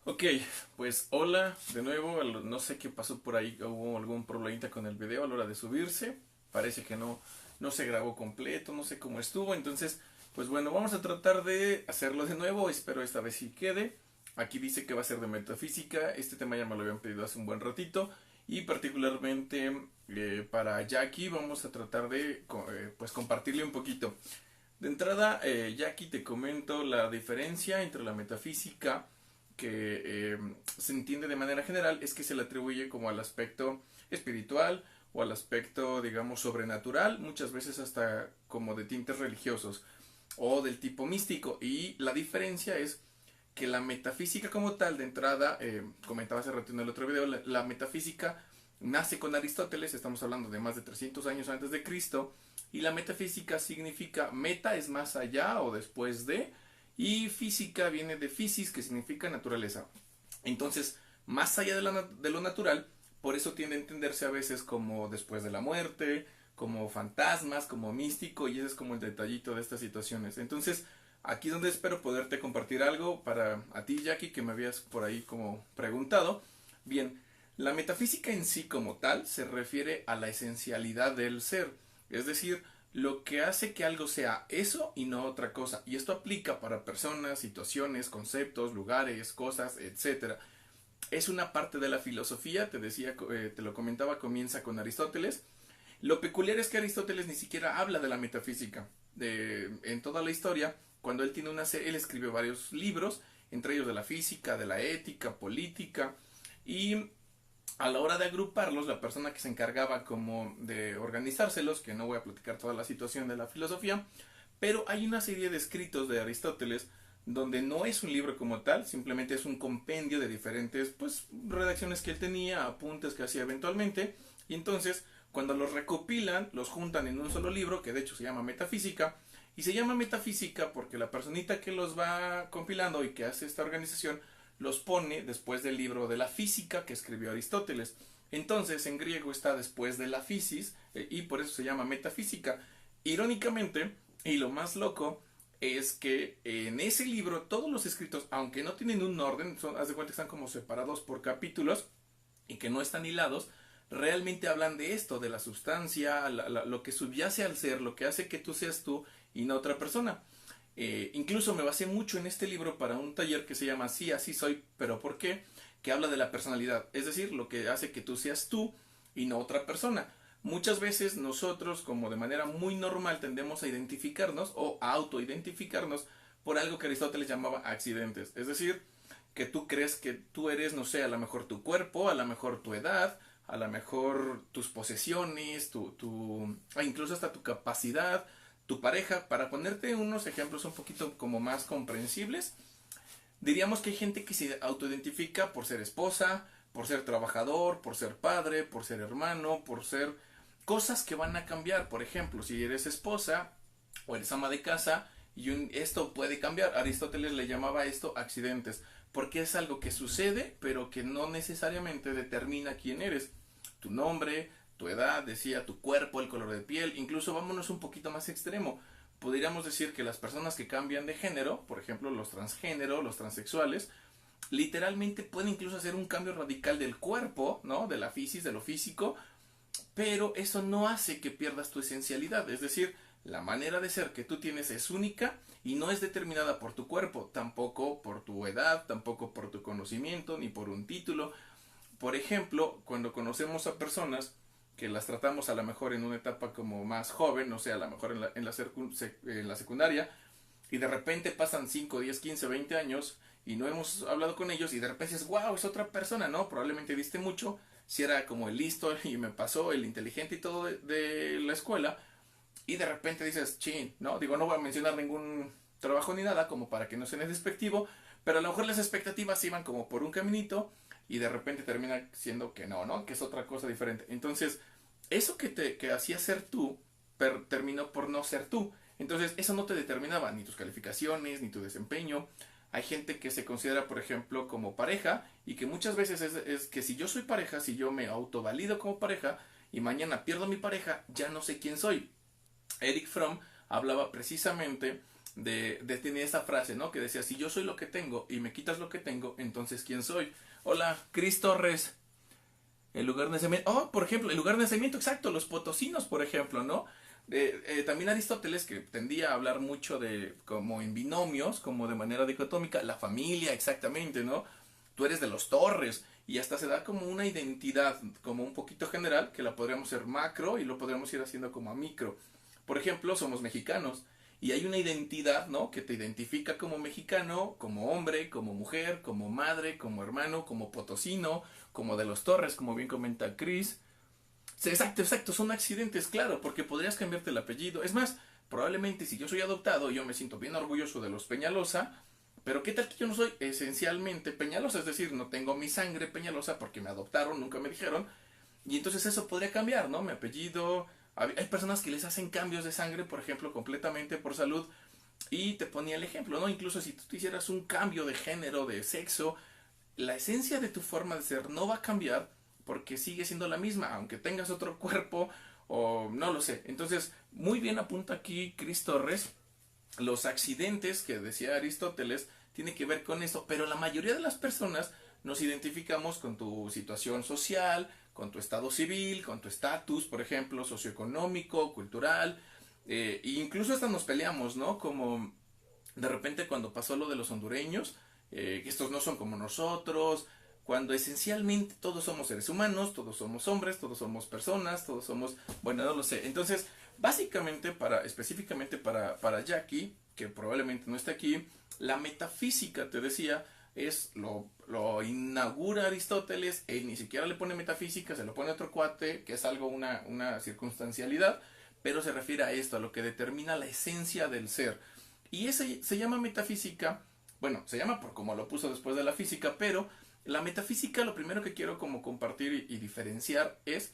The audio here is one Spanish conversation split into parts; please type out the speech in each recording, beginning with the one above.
Ok, pues hola de nuevo, no sé qué pasó por ahí, hubo algún problemita con el video a la hora de subirse, parece que no se grabó completo, no sé cómo estuvo, entonces, pues bueno, vamos a tratar de hacerlo de nuevo, espero esta vez sí quede. Aquí dice que va a ser de metafísica, este tema ya me lo habían pedido hace un buen ratito, y particularmente para Jackie vamos a tratar de pues compartirle un poquito. De entrada, Jackie, te comento la diferencia entre la metafísica que se entiende de manera general es que se le atribuye como al aspecto espiritual o al aspecto, digamos, sobrenatural, muchas veces hasta como de tintes religiosos o del tipo místico. Y la diferencia es que la metafísica como tal, de entrada, comentaba hace rato en el otro video, la metafísica nace con Aristóteles, estamos hablando de más de 300 años antes de Cristo, y la metafísica significa meta es más allá o después de, y física viene de physis, que significa naturaleza. Entonces, más allá de lo natural, por eso tiende a entenderse a veces como después de la muerte, como fantasmas, como místico, y ese es como el detallito de estas situaciones. Entonces, aquí es donde espero poderte compartir algo para a ti, Jackie, que me habías por ahí como preguntado. Bien, la metafísica en sí como tal se refiere a la esencialidad del ser, es decir, lo que hace que algo sea eso y no otra cosa. Y esto aplica para personas, situaciones, conceptos, lugares, cosas, etcétera. Es una parte de la filosofía, te decía, te lo comentaba, comienza con Aristóteles. Lo peculiar es que Aristóteles ni siquiera habla de la metafísica. En toda la historia, cuando él tiene una serie, él escribe varios libros, entre ellos de la física, de la ética, política, y a la hora de agruparlos, la persona que se encargaba como de organizárselos, que no voy a platicar toda la situación de la filosofía, pero hay una serie de escritos de Aristóteles donde no es un libro como tal, simplemente es un compendio de diferentes pues redacciones que él tenía, apuntes que hacía eventualmente, y entonces cuando los recopilan, los juntan en un solo libro, que de hecho se llama Metafísica, y se llama Metafísica porque la personita que los va compilando y que hace esta organización los pone después del libro de la física que escribió Aristóteles. Entonces en griego está después de la physis y por eso se llama metafísica. Irónicamente, y lo más loco, es que en ese libro todos los escritos, aunque no tienen un orden, haz de cuenta que están como separados por capítulos y que no están hilados, realmente hablan de esto, de la sustancia, lo que subyace al ser, lo que hace que tú seas tú y no otra persona. Incluso me basé mucho en este libro para un taller que se llama Sí, así soy, pero ¿por qué? Que habla de la personalidad, es decir, lo que hace que tú seas tú y no otra persona. Muchas veces nosotros, como de manera muy normal, tendemos a identificarnos o a autoidentificarnos por algo que Aristóteles llamaba accidentes. Es decir, que tú crees que tú eres, no sé, a lo mejor tu cuerpo, a lo mejor tu edad, a lo mejor tus posesiones, incluso hasta tu capacidad, tu pareja. Para ponerte unos ejemplos un poquito como más comprensibles, diríamos que hay gente que se autoidentifica por ser esposa, por ser trabajador, por ser padre, por ser hermano, por ser cosas que van a cambiar. Por ejemplo, si eres esposa o eres ama de casa, esto puede cambiar. Aristóteles le llamaba esto accidentes, porque es algo que sucede, pero que no necesariamente determina quién eres. Tu nombre, tu edad, decía, tu cuerpo, el color de piel, incluso vámonos un poquito más extremo. Podríamos decir que las personas que cambian de género, por ejemplo los transgénero, los transexuales, literalmente pueden incluso hacer un cambio radical del cuerpo, ¿no? De la fisis, de lo físico, pero eso no hace que pierdas tu esencialidad, es decir, la manera de ser que tú tienes es única y no es determinada por tu cuerpo, tampoco por tu edad, tampoco por tu conocimiento, ni por un título. Por ejemplo, cuando conocemos a personas que las tratamos a lo mejor en una etapa como más joven, o sea, a lo mejor en la secundaria, y de repente pasan 5 10 15 20 años y no hemos hablado con ellos y de repente dices, wow, es otra persona, ¿no? Probablemente viste mucho, si era como el listo y me pasó, el inteligente y todo de la escuela, y de repente dices, chin, ¿no? Digo, no voy a mencionar ningún trabajo ni nada como para que no suene despectivo, pero a lo mejor las expectativas iban como por un caminito y de repente termina siendo que no, ¿no? Que es otra cosa diferente. Entonces, eso que hacía ser tú, terminó por no ser tú. Entonces, eso no te determinaba ni tus calificaciones, ni tu desempeño. Hay gente que se considera, por ejemplo, como pareja y que muchas veces es que si yo soy pareja, si yo me autovalido como pareja y mañana pierdo mi pareja, ya no sé quién soy. Eric Fromm hablaba precisamente de tener esa frase, ¿no? Que decía, si yo soy lo que tengo y me quitas lo que tengo, entonces ¿quién soy? Hola, Cris Torres. El lugar de nacimiento. Oh, por ejemplo, el lugar de nacimiento, exacto, los potosinos, por ejemplo, ¿no? También Aristóteles, que tendía a hablar mucho de, como en binomios, como de manera dicotómica, la familia, exactamente, ¿no? Tú eres de los Torres, y hasta se da como una identidad, como un poquito general, que la podríamos hacer macro y lo podríamos ir haciendo como a micro. Por ejemplo, somos mexicanos, y hay una identidad, ¿no? Que te identifica como mexicano, como hombre, como mujer, como madre, como hermano, como potosino, como de los Torres, como bien comenta Chris. Sí, exacto, exacto, son accidentes, claro, porque podrías cambiarte el apellido. Es más, probablemente si yo soy adoptado, yo me siento bien orgulloso de los Peñalosa, pero ¿qué tal que yo no soy esencialmente Peñalosa? Es decir, no tengo mi sangre Peñalosa porque me adoptaron, nunca me dijeron, y entonces eso podría cambiar, ¿no? Mi apellido. Hay personas que les hacen cambios de sangre, por ejemplo, completamente por salud, y te ponía el ejemplo, ¿no? Incluso si tú te hicieras un cambio de género, de sexo, la esencia de tu forma de ser no va a cambiar porque sigue siendo la misma, aunque tengas otro cuerpo o no lo sé. Entonces, muy bien apunta aquí Cris Torres, los accidentes que decía Aristóteles tiene que ver con esto, pero la mayoría de las personas nos identificamos con tu situación social, con tu estado civil, con tu estatus, por ejemplo, socioeconómico, cultural, e incluso hasta nos peleamos, ¿no? Como de repente cuando pasó lo de los hondureños, que estos no son como nosotros, cuando esencialmente todos somos seres humanos, todos somos hombres, todos somos personas, todos somos, bueno, no lo sé. Entonces, básicamente específicamente para Jackie, que probablemente no está aquí, la metafísica, te decía, lo inaugura Aristóteles, él ni siquiera le pone metafísica, se lo pone otro cuate, que es algo, una circunstancialidad, pero se refiere a esto, a lo que determina la esencia del ser. Y ese se llama metafísica, bueno, se llama por como lo puso después de la física, pero la metafísica lo primero que quiero como compartir y diferenciar es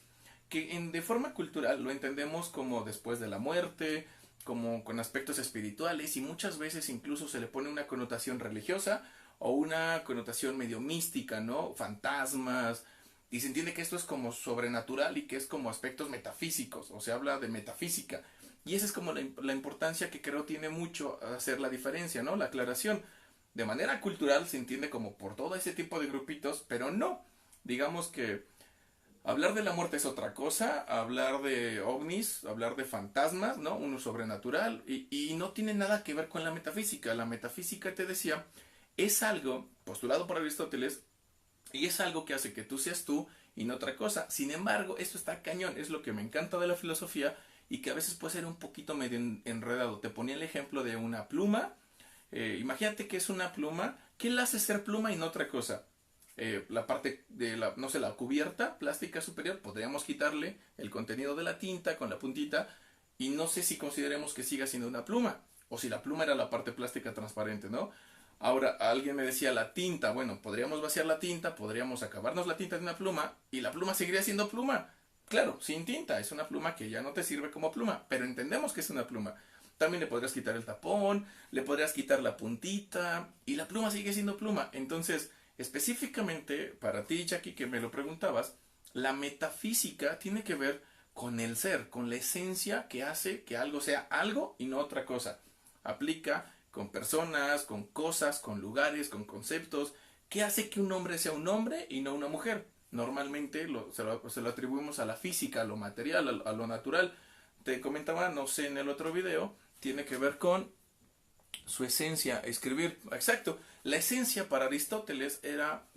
que de forma cultural lo entendemos como después de la muerte, como con aspectos espirituales y muchas veces incluso se le pone una connotación religiosa o una connotación medio mística, ¿no? Fantasmas. Y se entiende que esto es como sobrenatural y que es como aspectos metafísicos, o se habla de metafísica. Y esa es como la importancia que creo tiene mucho hacer la diferencia, ¿no? La aclaración. De manera cultural se entiende como por todo ese tipo de grupitos, pero no. Digamos que hablar de la muerte es otra cosa, hablar de ovnis, hablar de fantasmas, ¿no? Uno sobrenatural, y no tiene nada que ver con la metafísica. La metafísica, te decía, es algo postulado por Aristóteles y es algo que hace que tú seas tú y no otra cosa. Sin embargo, esto está cañón, es lo que me encanta de la filosofía y que a veces puede ser un poquito medio enredado. Te ponía el ejemplo de una pluma. Imagínate que es una pluma. ¿Qué la hace ser pluma y no otra cosa? La parte de la, no sé, la cubierta plástica superior, podríamos quitarle el contenido de la tinta con la puntita y no sé si consideremos que siga siendo una pluma o si la pluma era la parte plástica transparente, ¿no? Ahora, alguien me decía la tinta, bueno, podríamos vaciar la tinta, podríamos acabarnos la tinta de una pluma y la pluma seguiría siendo pluma. Claro, sin tinta, es una pluma que ya no te sirve como pluma, pero entendemos que es una pluma. También le podrías quitar el tapón, le podrías quitar la puntita y la pluma sigue siendo pluma. Entonces, específicamente para ti, Jackie, que me lo preguntabas, la metafísica tiene que ver con el ser, con la esencia que hace que algo sea algo y no otra cosa. Aplica con personas, con cosas, con lugares, con conceptos. ¿Qué hace que un hombre sea un hombre y no una mujer? Normalmente se lo atribuimos a la física, a lo material, a lo natural. Te comentaba, no sé, en el otro video, tiene que ver con su esencia, escribir. Exacto. La esencia para Aristóteles era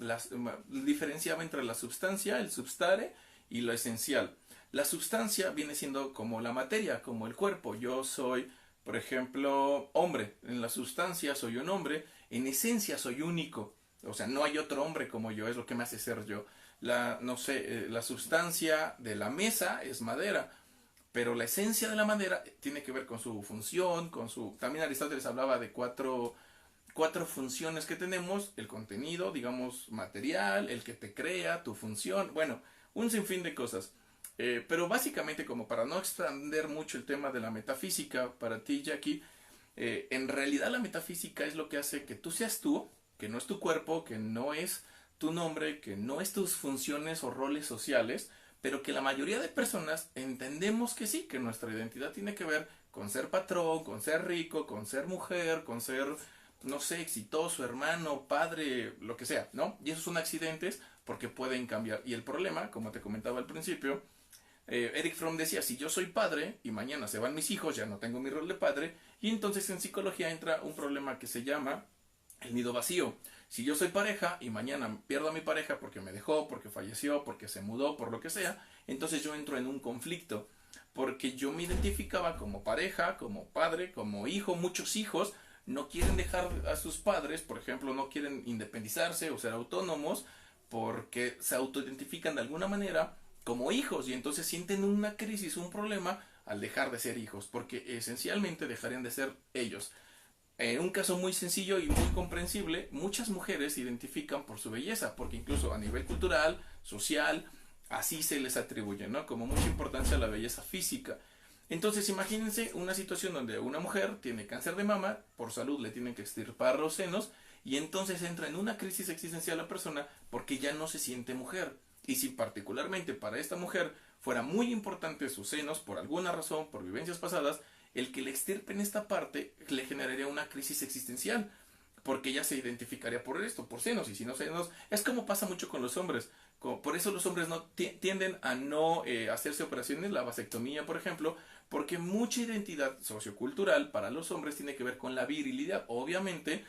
diferenciaba entre la substancia, el substare, y lo esencial. La substancia viene siendo como la materia, como el cuerpo. Yo soy, por ejemplo, hombre. En la sustancia soy un hombre. En esencia soy único. O sea, no hay otro hombre como yo. Es lo que me hace ser yo. No sé, la sustancia de la mesa es madera. Pero la esencia de la madera tiene que ver con su función, con su... También Aristóteles hablaba de cuatro funciones que tenemos, el contenido, digamos, material, el que te crea, tu función, bueno, un sinfín de cosas. Pero básicamente, como para no extender mucho el tema de la metafísica, para ti, Jackie, en realidad la metafísica es lo que hace que tú seas tú, que no es tu cuerpo, que no es tu nombre, que no es tus funciones o roles sociales, pero que la mayoría de personas entendemos que sí, que nuestra identidad tiene que ver con ser patrón, con ser rico, con ser mujer, con ser, no sé, exitoso, hermano, padre, lo que sea, ¿no? Y esos son accidentes porque pueden cambiar. Y el problema, como te comentaba al principio, Eric Fromm decía, si yo soy padre y mañana se van mis hijos, ya no tengo mi rol de padre, y entonces en psicología entra un problema que se llama el nido vacío. Si yo soy pareja y mañana pierdo a mi pareja porque me dejó, porque falleció, porque se mudó, por lo que sea, entonces yo entro en un conflicto, porque yo me identificaba como pareja, como padre, como hijo. Muchos hijos no quieren dejar a sus padres, por ejemplo, no quieren independizarse o ser autónomos porque se autoidentifican de alguna manera como hijos y entonces sienten una crisis, un problema al dejar de ser hijos, porque esencialmente dejarían de ser ellos. En un caso muy sencillo y muy comprensible, muchas mujeres se identifican por su belleza, porque incluso a nivel cultural, social, así se les atribuye, ¿no? Como mucha importancia a la belleza física. Entonces imagínense una situación donde una mujer tiene cáncer de mama, por salud le tienen que extirpar los senos, y entonces entra en una crisis existencial la persona porque ya no se siente mujer. Y si particularmente para esta mujer fuera muy importante sus senos, por alguna razón, por vivencias pasadas, el que le extirpen esta parte le generaría una crisis existencial, porque ella se identificaría por esto, por senos, y si no senos, es como pasa mucho con los hombres. Por eso los hombres no tienden a no hacerse operaciones, la vasectomía, por ejemplo, porque mucha identidad sociocultural para los hombres tiene que ver con la virilidad, obviamente,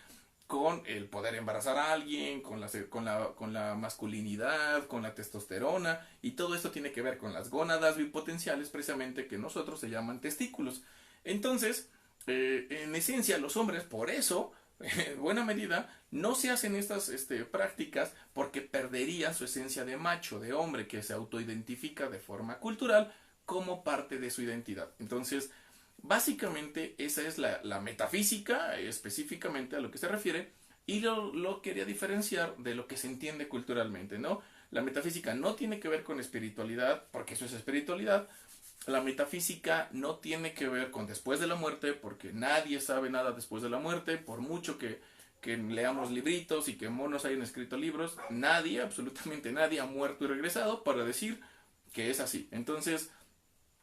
con el poder embarazar a alguien, con la masculinidad, con la testosterona, y todo esto tiene que ver con las gónadas bipotenciales, precisamente, que nosotros se llaman testículos. Entonces, en esencia, los hombres, por eso, en buena medida, no se hacen estas prácticas porque perderían su esencia de macho, de hombre, que se autoidentifica de forma cultural como parte de su identidad. Entonces, básicamente esa es la metafísica, específicamente a lo que se refiere, y lo quería diferenciar de lo que se entiende culturalmente, ¿no? La metafísica no tiene que ver con espiritualidad, porque eso es espiritualidad. La metafísica no tiene que ver con después de la muerte, porque nadie sabe nada después de la muerte, por mucho que leamos libritos y que monos hayan escrito libros, nadie, absolutamente nadie ha muerto y regresado para decir que es así. Entonces,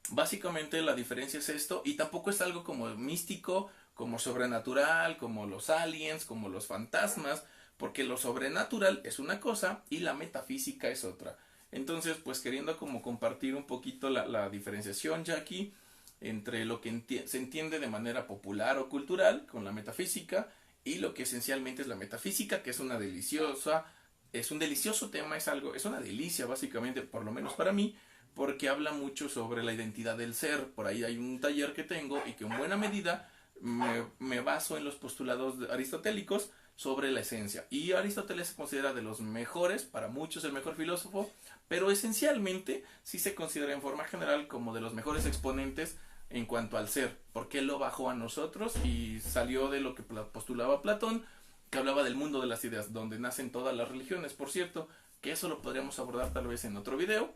básicamente la diferencia es esto, y tampoco es algo como místico, como sobrenatural, como los aliens, como los fantasmas, porque lo sobrenatural es una cosa y la metafísica es otra. Entonces, pues queriendo como compartir un poquito la diferenciación ya aquí entre lo que se entiende de manera popular o cultural con la metafísica y lo que esencialmente es la metafísica, que es es un delicioso tema, es una delicia básicamente, por lo menos para mí, porque habla mucho sobre la identidad del ser. Por ahí hay un taller que tengo y que en buena medida me baso en los postulados aristotélicos sobre la esencia. Y Aristóteles se considera de los mejores, para muchos el mejor filósofo, pero esencialmente sí se considera en forma general como de los mejores exponentes en cuanto al ser, porque él lo bajó a nosotros y salió de lo que postulaba Platón, que hablaba del mundo de las ideas, donde nacen todas las religiones, por cierto, que eso lo podríamos abordar tal vez en otro video.